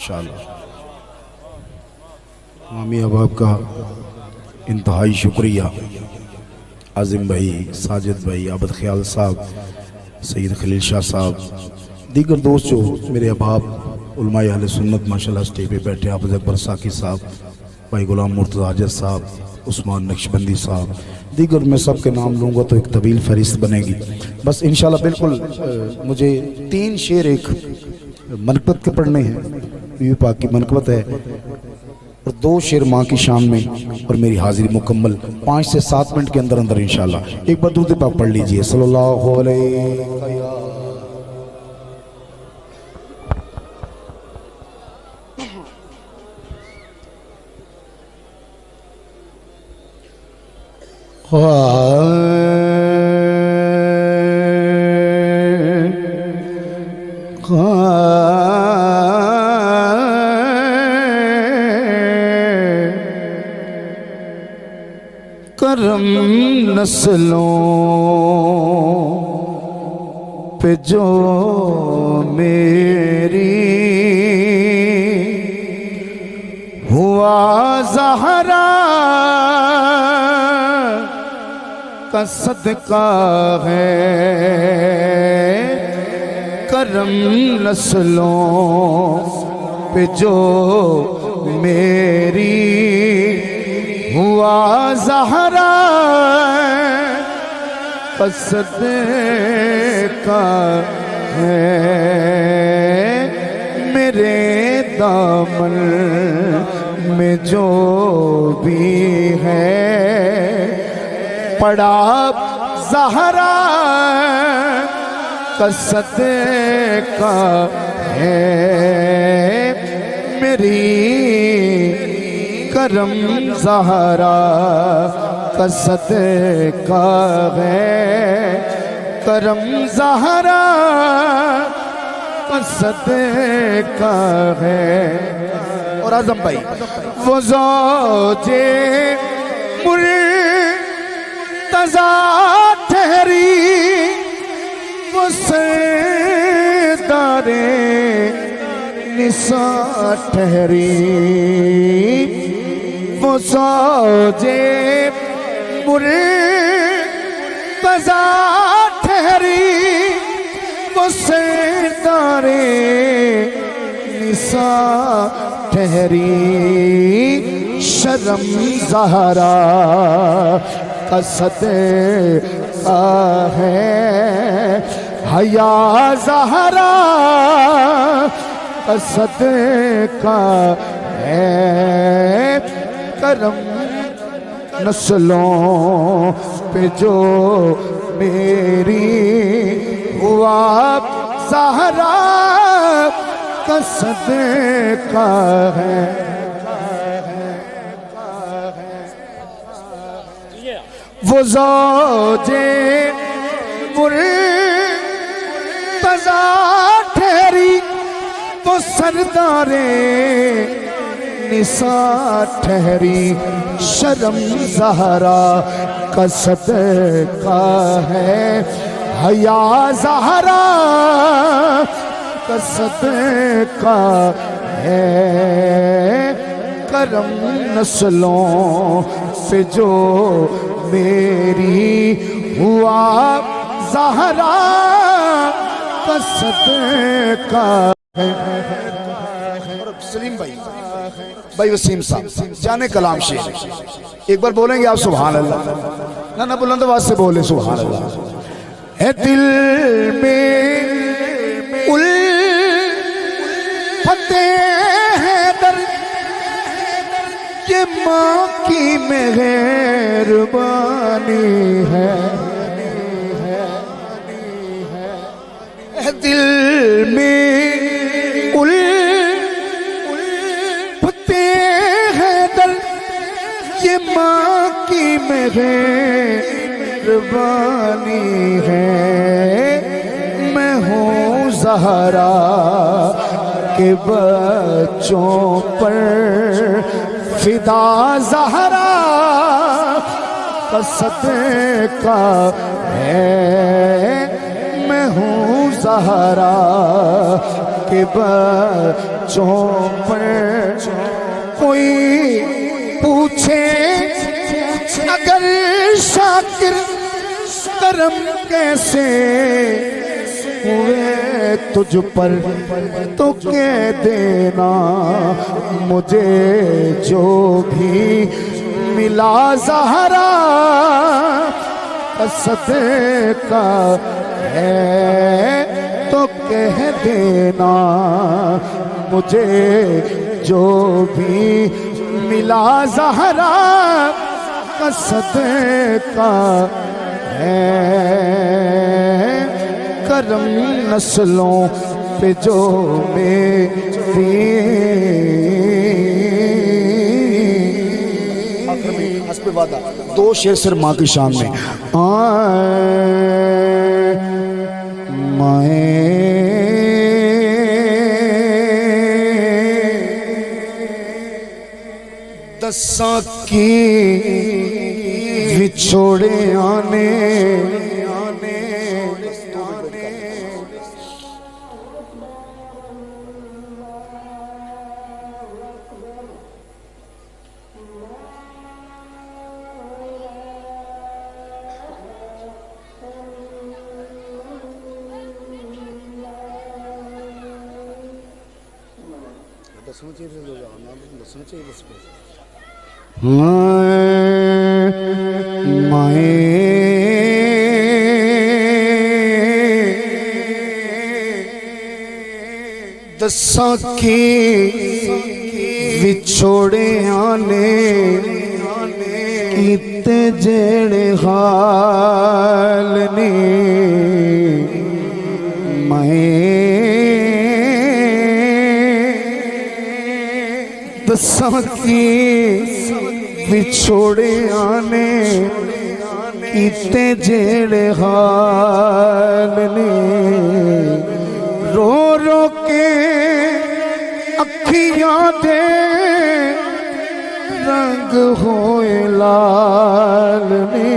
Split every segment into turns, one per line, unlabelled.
इंशाअल्लाह। मामी अहबाब का इंतहाई शुक्रिया। आज़िम भाई, साजिद भाई, आबद ख्याल साहब, सैयद खलील शाह साहब, दीगर दोस्त जो मेरे अहबाब उलमाए अहले सुन्नत माशाल्लाह स्टेज पे बैठे, हाफिज़ अकबर साकी साहब, भाई गुलाम मुर्तज़ा हाजिर साहब, उस्मान नक्शबंदी साहब, दीगर मैं सब के नाम लूँगा तो एक तवील फहरिस्त बनेगी। बस इंशाल्लाह बिल्कुल मुझे 3 शेर एक मनकबत के पढ़ने हैं, बीवी पाक की मनकबत है, और 2 शेर माँ की शान में, और मेरी हाजिरी मुकम्मल 5 से 7 मिनट के अंदर अंदर इंशाल्लाह। एक बार दूध पाक पढ़ लीजिए, सल्लल्लाहु अलैहि। करम नस्लों पे जो मेरी हुआ ज़हरा का सदका है। करम नस्लों पे जो मेरी हुआ ज़हरा का सदका है। मेरे दामन में जो भी है पड़ा ज़हरा का सदका है। मेरी करम ज़हरा का सदका है। करम ज़हरा का सदका है। और आज़म भाई, वो ज़ौजे मुर्तज़ा ठहरी, वो सरदारे निसा ठहरी, वो ज़ौजे मुर्तज़ा ठहरी, वो सरदारे निसा ठहरी। शर्म ज़हरा का सदका है। हया ज़हरा का सदका है। करम नस्लों पे जो मेरी हुआ ज़हरा का सदका है। वो ज़ौजे मुर्तज़ा ठहरी, वो सरदारे निसा ठहरी। शर्म ज़हरा का सदका है। हया ज़हरा का सदका है। करम नस्लों पे जो मेरी हुआ ज़हरा का सदका है। सलीम भाई, भाई वसीम साहब, जाने कलाम शेर एक बार बोलेंगे आप सुभान अल्लाह? ना बुलंद आवाज से बोले सुभान अल्लाह। है दिल में उल्फते हैं दर्द, ये माँ की मेहरबानी है। दिल में उल्फते हैं दर्द, ये माँ की मेहरबानी है। मैं हूँ ज़हरा के बच्चों पर फिदा, ज़हरा का सदका है। मैं हूँ ज़हरा के बच्चों पर कोई पूछे अगर शाकिर करम कैसे हुए तुझ पर तो कह देना मुझे जो भी मिला ज़हरा सदका है तो कह देना मुझे जो भी मिला ज़हरा का सदका है करम नस्लों पे जो मेरी हस्ब वादा दो शेर सिर माँ की शान में माए दसा की विछोड़े आने माए दसा की विछोड़े आने कीते जेड़े हाल ने दसा की विछोड़े आने कीते जेड़े हाल ने रो रो के अखियां दे रंग होए लाल ने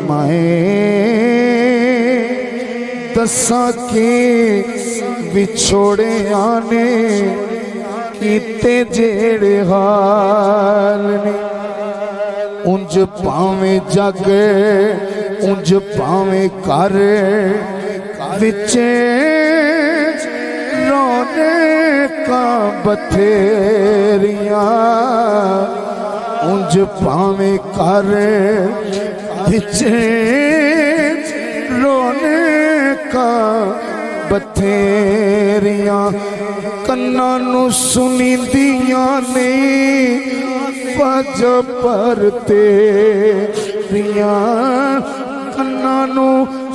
माए दसा के विछोड़े आने कीते जेड़े हाल ने उंज पावे जग उंज पावे कर विचे रोने का बथेरिया उंज पावे कर विचे रोने का बथेरिया कन्ना नू सुनी दिया नहीं पज पर तेरिया कन्ना नू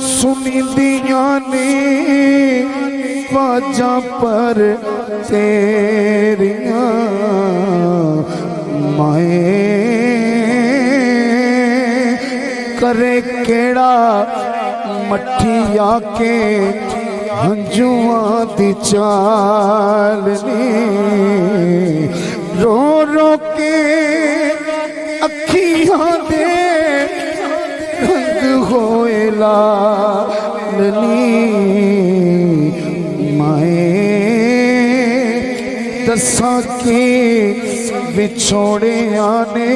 सुनी दिया नहीं पजा पर तेरिया माए करे केड़ा मट्ठी आके हंजुआं दी चालनी रो रो के अखियां दे रंग होए लालनी माए दसा के विछोड़े आने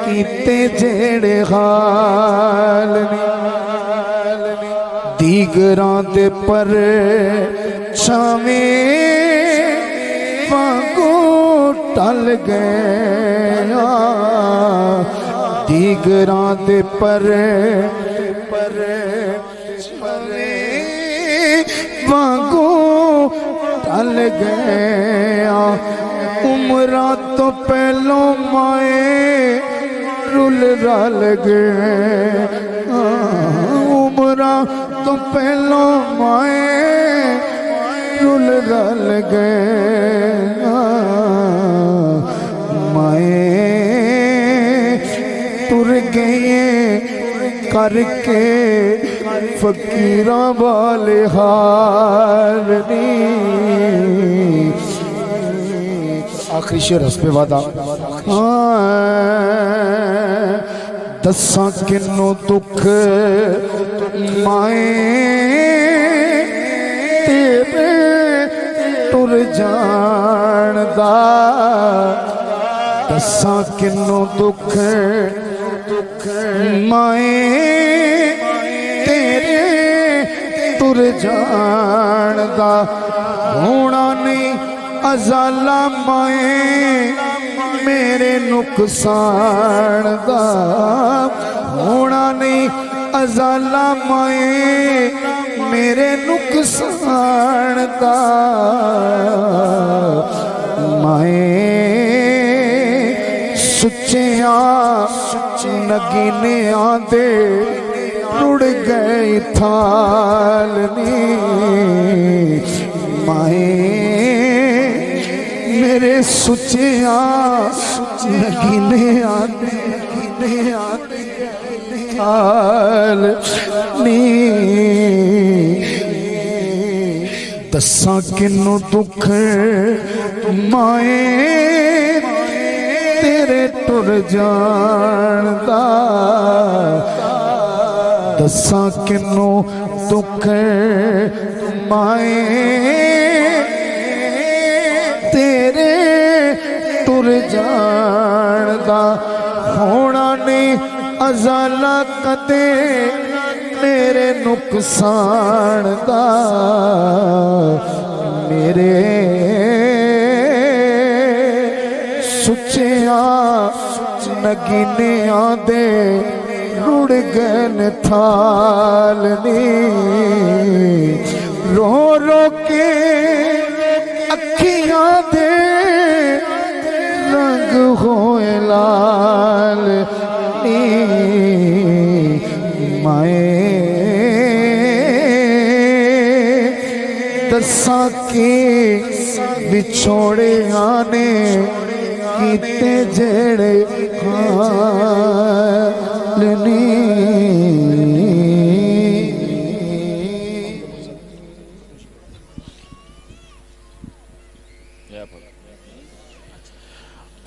कीते जेड़े हाल ने दीगरां दे पर छावें वांगू टल गया दीगरां दे पर वांगू टल गया उम्रां तो पहलों माए रुल रल गए उम्रां तो पहलों माए रुल रल गए माए तुर गए करके फकीरा वाले हाल आखिरी शेर हस्बे वादा दसा किन्नू दुख माए तेरे टुर जान दा दसां किन्नू दुख माए तेरे टुर जान दा होना नहीं अजाला माए मेरे नुकसान दा होना नहीं अजाला माए मेरे नुकसान दा माए सुचिया नगीने आंदे रुड़ गए थाल नी माए मेरे सुचिया नगीने आंदे थाल नी दसां किन्नू दुख माए तेरे टुर जान दा दसां किन्नू दुख माए तेरे टुर जान दा होना नहीं अजाला कदे मेरे नुकसान दा मेरे सुचिया नगीने आंदे रुड़ गए थाल नी रो रो के अखियां दे रंग होए लाल नी माए दसां के विछोड़े आने कीते जेड़े हाल नी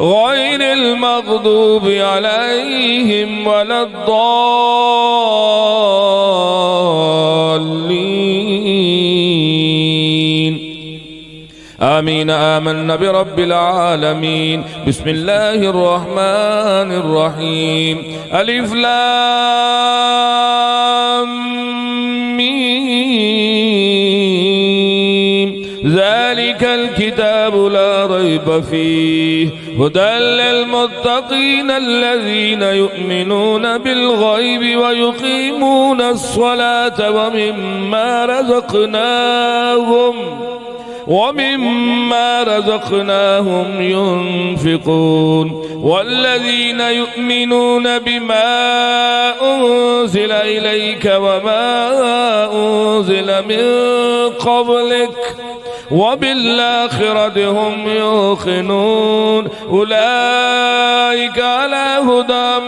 गैरिल मग़दूबि अलैहिम वलद्दाल्लीन। आमीन। आमन्ना बिरब्बिल आलमीन। बिस्मिल्लाहिर रहमानिर रहीम। अलिफ लाम मीम। ज़ालिकल किताबु ला रैब फ़ीह हुदल लिलमुत्तक़ीन अल्लज़ीना युमिनूना बिल ग़ैबि व युक़ीमूना अस्सलाता व मिम्मा रज़क़नाहुम युनफ़िक़ून। वल्लज़ीना युमिनूना बिमा उन्ज़िला इलैका व मा उन्ज़िला मिन क़ब्लिक वबिल-आख़िरति हुम युक़िनून। उलाइका अला हुदम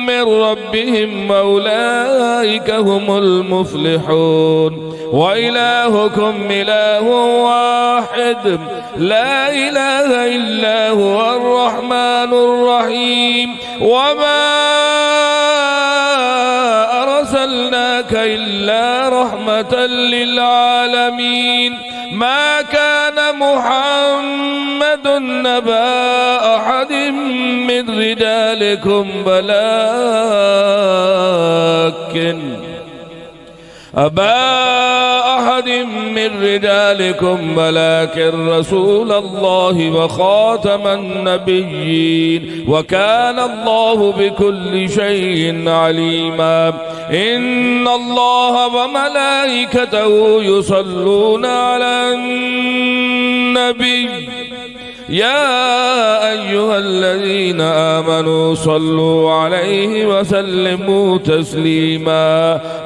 मिन रब्बिहिम व उलाइका हुमुल मुफ़्लिहून। व इलाहुकुम इलाहुन वाहिद ला इलाहा इल्ला हुवर रहमानुर रहीम। व मा अर्सलनाका इल्ला रहमतल लिल आलमीन। मा कान मुहम्मदुन नबा अहदिम मिन रिजालिकुम वलाकिन रसूलल्लाहि व खातमन नबिय्यीन व कान अल्लाहु बिकुल्लि शैइन अलीमा। इन्नल्लाहा व मलाइकतहु युसल्लूना अलन नबी या अय्युहल्लज़ीना आमनू सल्लू अलैहि व सल्लिमू तस्लीमा।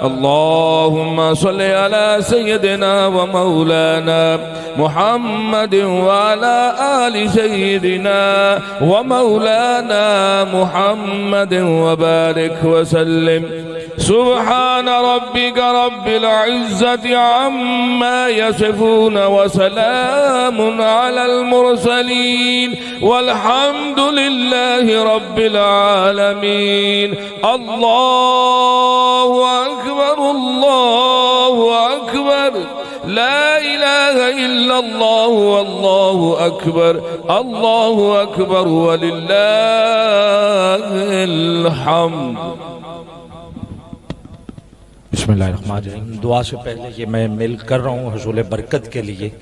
अल्लाहुम्मा सल्लि अला सय्यिदिना व मौलाना मुहम्मदिन व अला आलि सय्यिदिना व मौलाना मुहम्मदिन व बारिक व सल्लिम। सुब्हान रब्बिका रब्बिल इज़्ज़ति अम्मा यसिफून व सलामुन अलल मुरसलीन वल्हम्दुलिल्लाहि रब्बिल आलमीन। अल्लाहु अकबर अल्लाहु अकबर ला इलाहा इल्लल्लाहु अल्लाहु अकबर वलिल्लाहिल हम्द।
बिस्मिल्लाहिर्रहमानिर्रहीम। दुआ से पहले ये मैं मिल कर रहा हूँ हुसूल बरकत के लिए।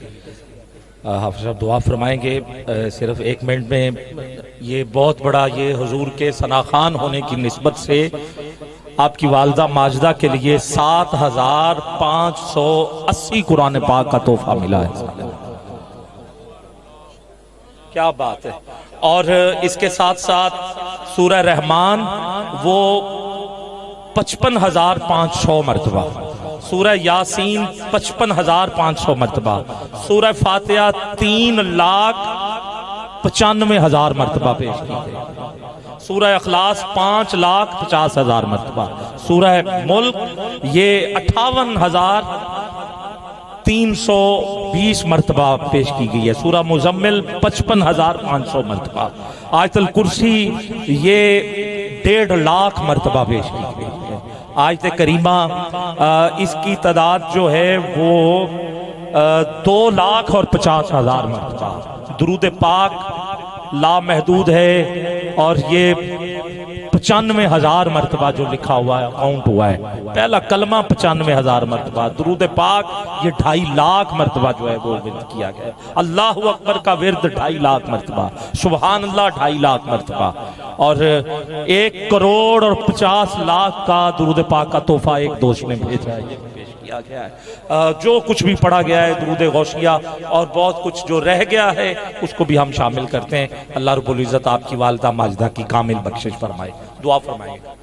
हाफ़िज़ साहब दुआ फरमाएंगे सिर्फ एक मिनट में। ये बहुत बड़ा ये हुजूर के सनाखान होने की निस्बत से आपकी वालदा माजदा के लिए 7580 कुरान पाक का तोहफा मिला है। क्या बात है। और इसके साथ साथ सूरह रहमान वो 55,500 मरतबा, सूरह यासीन 55,500 मरतबा, सूरह फातिहा 3,95,000 मरतबा पेश की गई, सूरह अखलास 5,50,000 मरतबा, सूरह मुल्क ये 58,320 मरतबा पेश की गई है, सूरह मुज़म्मिल 55,500 मरतबा, आयतुल कुर्सी ये 1.5 लाख मरतबा पेश की गई है। आयत करीमा इसकी तादाद जो है वो 2,50,000 मरतबा। दुरूद पाक लामहदूद है और ये 95,000 मरतबा जो लिखा हुआ है, काउंट हुआ है। पहला कलमा 95,000 मरतबा, दुरूद पाक ये 2.5 लाख मरतबा जो है वो विर्द किया गया। अल्लाह अकबर का विर्द 2.5 लाख मरतबा, सुबहान अल्लाह 2.5 लाख मरतबा, और 1,50,00,000 का दुरूद पाक का तोहफा एक दोस्त ने भेजा है, पेश किया गया है। जो कुछ भी पढ़ा गया है दुरूद गौसिया और बहुत कुछ जो रह गया है उसको भी हम शामिल करते हैं। अल्लाह रब्बुल इज़्ज़त आपकी वालिदा माजिदा की कामिल बख्शिश फरमाए। दुआ फरमाइएगा।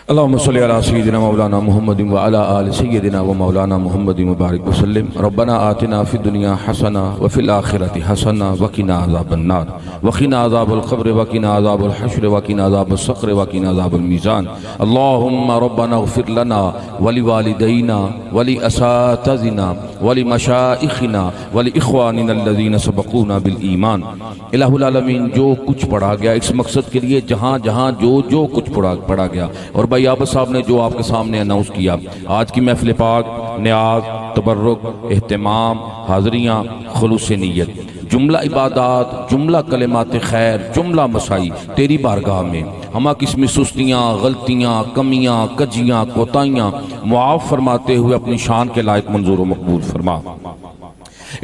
अल्लाहुम्मा सल्लि अला सय्यिदिना मौलाना मुहम्मदिन व अला आलि सय्यिदिना व मौलाना मुहम्मदिन मुबारक वसल्लम। रब्बना आतिना फिद दुनिया हसना व फिल आखिरति हसना व किना अज़ाबन नार व किना अज़ाबल क़ब्र व किना अज़ाबल हश्र व किना अज़ाबस सक़्र व किना अज़ाबल मीज़ान। अल्लाहुम्मा रब्बना इग़फ़िर लना व लिवालिदैना व लिअसातिज़िना व लिमशाइख़िना व लिइख़वानिना अल्लज़ीना सबक़ूना बिल ईमान। इलाहुल आलमीन, जो कुछ पढ़ा गया इस मकसद के लिए जहाँ जहाँ जो कुछ पढ़ा गया, और भाई आबद साहब ने जो आपके सामने अनाउंस किया, आज की महफिल पाक, न्याज, तबर्रुक, एहतमाम, हाज़रियाँ, खुलूस नीयत, जुमला इबादात, जुमला कलिमात खैर, जुमला मसाई तेरी बारगाह में हमा किस्म सुस्तियाँ, गलतियाँ, कमियाँ, कजियाँ, कोताहियाँ मुआफ़ फरमाते हुए अपनी शान के लायक मंजूर व मकबूल फरमा।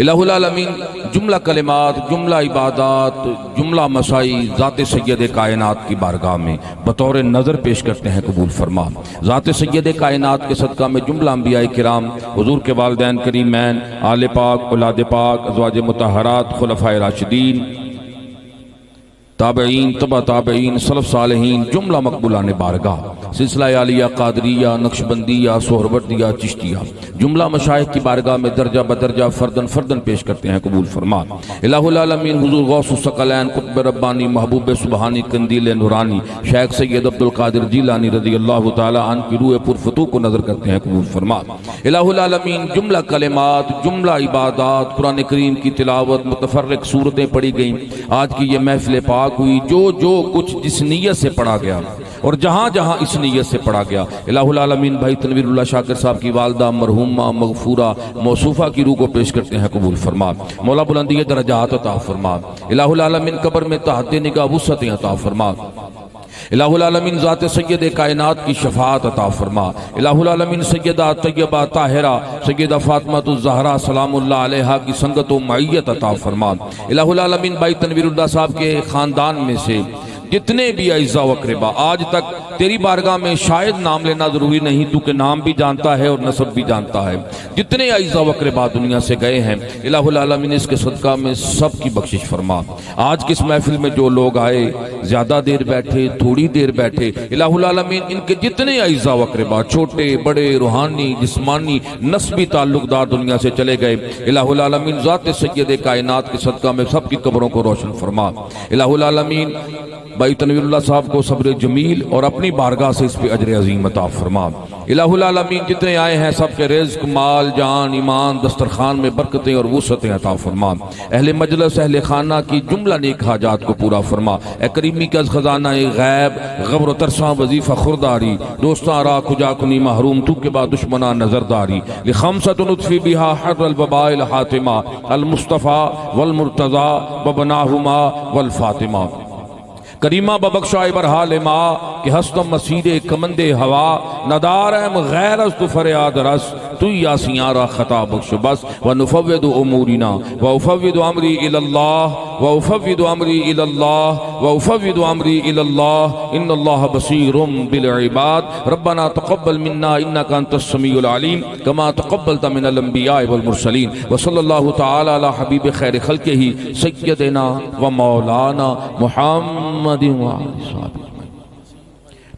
इलाहुल आलमीन, जुमला कलिमात, जुमला इबादात, जुमला मसाई ज़ात सैयद कायनात की बारगाह में बतौर नज़र पेश करते हैं, कबूल फरमा। ज़ात सैयद कायनात के सदका में जुमला अंबिया किराम, हुज़ूर के वालिदैन करीमैन, आले पाक, औलाद पाक, अज़वाज मुतहहरात, खुलफ़ाए राशिदीन, ताबईन, तबा ताबईन, सलफ़ सालिहीन, जुमला मकबूलान बारगाह, सिलसिला आलिया, कादरिया, नक्शबंदिया, सोहरवर्दिया, चिश्तिया, जुमला मशाइख की बारगाह में दर्जा बदर्जा फर्दन फर्दन पेश करते हैं, कबूल फरमा। इलाहुल आलमीन, हुज़ूर गौसुस सकलैन, कुतुब रब्बानी, महबूब सुबहानी, कंदील नूरानी, शेख सैयद अब्दुल कादिर जीलानी रज़ियल्लाहु तआला अन्हु की रूह पुरफ़तूह को नज़र करते हैं, कबूल फरमा। इलाहुल आलमीन, जुमला कलिमात, जुमला इबादात, कुरान करीम की तिलावत, मुतफ़र्रिक़ सूरतें पढ़ी गईं, आज की ये महफ़िल पाक हुई, जो कुछ जिस नीयत से पढ़ा गया और जहाँ जहाँ इस नीयत से पढ़ा गया, इलाहुल आलमीन भाई तनवीरुल्लाह शाकिर साहब की वालदा मरहूमा मगफूरा मौसूफा की रूह को पेश करते हैं, कबूल फरमा। मौला बुलंदी दरजात अता फरमा। इलाहुल आलमीन, कब्र में तहत निगाह वुसअत अता फरमा। इलाहुल आलमीन, ज़ात सैयद कायनात की शफाअत अता फरमा। इलाहुल आलमीन, सैयदा तय्यबा ताहिरा सैयदा फातिमा ज़हरा सलामुल्लाह अलैहा की संगत व मइयत अता फरमा। इलाहुल आलमीन, भाई तनवीरुल्लाह साहब के ख़ानदान में से जितने भी अज़ा व अक़रबा, आज तक तेरी बारगाह में शायद नाम लेना ज़रूरी नहीं, तू के नाम भी जानता है और नसब भी जानता है, जितने अज़ा व अक़रबा दुनिया से गए हैं, इलाहुल आलमीन इसके सदका में सब की बख्शिश फरमा। आज किस महफिल में जो लोग आए, ज़्यादा देर बैठे, थोड़ी देर बैठे, इलाहुल आलमीन इनके जितने अज़ा व अक़रबा, छोटे बड़े, रूहानी जिस्मानी नस्बी ताल्लुक़दार दुनिया से चले गए, इलाहुल आलमीन ज़ात सैयद कायनात के सदका में सब की कब्रों को रोशन फरमा। इलाहुल आलमीन, भाई तनवीरुल्लाह साहब को सब्र जमील और अपनी बारगाह से इस पे अजर अजीम अता फरमा। इलाहुल आलमीन, जितने आए हैं सब के रिज़्क़, माल, जान, ईमान, दस्तरखान में बरकतें और वुसअतें अता फरमा। अहले मजलिस, अहले खाना की जुमला नेक हाजात को पूरा फरमा। ए करीमी का खजाना गैब, गब्र तरसा वजीफ़ा खुरदारी, दोस्ता रा खुजा कुनी महरूम, तू के बाद दुश्मना नजरदारी, लिखमसतुन उतफी बिहा हर्रल बबाइल हातिमा, अल मुस्तफ़ा वल मुर्तज़ा बबनाहुमा वल फातिमा। करीमा बबख्शा बरहाल माँ कि हस्तम मसीदे कमंदे हवा, नदारम गैर तु फरियाद रस, तु यासियारा खता बख्श बस। व नुफव्विदु उमूरिना व उफव्विदु अमरी इलल्लाह व उफव्विदु अमरी इलल्लाह व उफव्विदु अमरी इलल्लाह, इन्नल्लाह बसीरुम बिल इबाद। रब्बना तक़ब्बल मिन्ना इन्नका अंतस समीउल अलीम, कमा तक़ब्बलत मिनल अंबिया वल मुरसलीन। व सल्लल्लाहु तआला अला हबीब खैर खल्क़िही सय्यदिना व मौलाना मुहम्मद।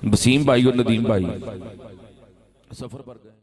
वसीम भाई और नदीम भाई सफर पर गए।